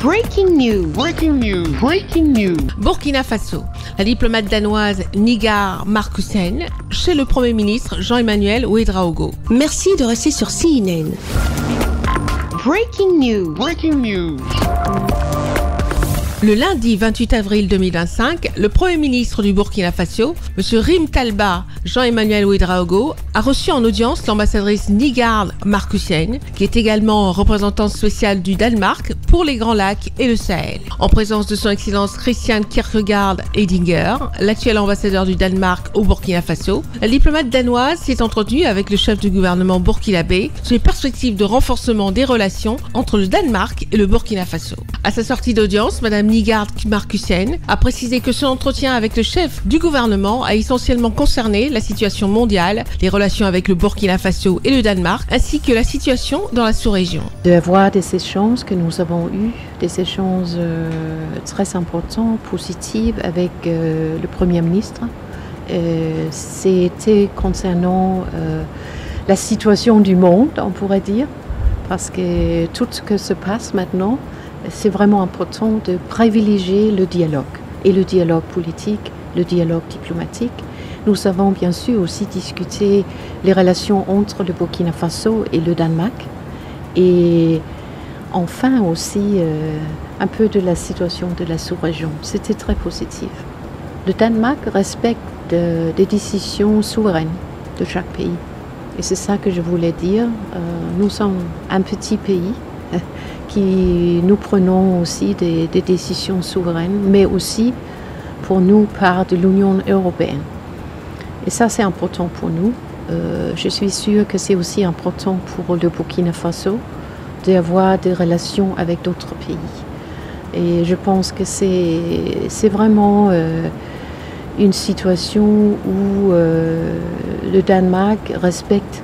Breaking news. Breaking news. Breaking news. Burkina Faso. La diplomate danoise Nigar Markussen chez le Premier ministre Jean-Emmanuel Ouédraogo. Merci de rester sur CNN. Breaking news. Breaking news. Le lundi 28 avril 2025, le Premier ministre du Burkina Faso, M. Rim Talba Jean-Emmanuel Ouédraogo, a reçu en audience l'ambassadrice Nigar Markussen, qui est également représentante spéciale du Danemark pour les Grands Lacs et le Sahel. En présence de son Excellence Christian Kierkegaard Hedinger, l'actuel ambassadeur du Danemark au Burkina Faso, la diplomate danoise s'est entretenue avec le chef du gouvernement burkinabé sur les perspectives de renforcement des relations entre le Danemark et le Burkina Faso. À sa sortie d'audience, Mme Nigar Markussen a précisé que son entretien avec le chef du gouvernement a essentiellement concerné la situation mondiale, les relations avec le Burkina Faso et le Danemark, ainsi que la situation dans la sous-région. D'avoir des échanges que nous avons eus, des échanges très importants, positifs avec le Premier ministre. C'était concernant la situation du monde, on pourrait dire, parce que tout ce qui se passe maintenant, c'est vraiment important de privilégier le dialogue, et le dialogue politique, le dialogue diplomatique. Nous avons bien sûr aussi discuté les relations entre le Burkina Faso et le Danemark, et enfin aussi un peu de la situation de la sous-région. C'était très positif. Le Danemark respecte des décisions souveraines de chaque pays, et c'est ça que je voulais dire. Nous sommes un petit pays qui nous prenons aussi des décisions souveraines, mais aussi pour nous part de l'Union européenne. Et ça, c'est important pour nous. Je suis sûre que c'est aussi important pour le Burkina Faso d'avoir des relations avec d'autres pays. Et je pense que c'est vraiment une situation où le Danemark respecte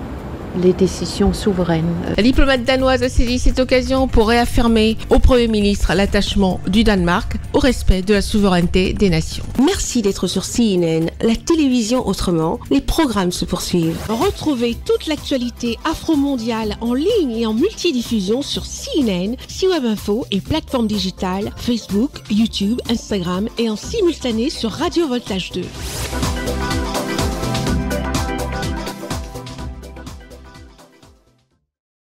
les décisions souveraines. La diplomate danoise a saisi cette occasion pour réaffirmer au Premier ministre l'attachement du Danemark au respect de la souveraineté des nations. Merci d'être sur CNN, la télévision autrement. Les programmes se poursuivent. Retrouvez toute l'actualité afro-mondiale en ligne et en multidiffusion sur CNN, C-Web Info et plateformes digitales, Facebook, YouTube, Instagram et en simultané sur Radio Voltage 2.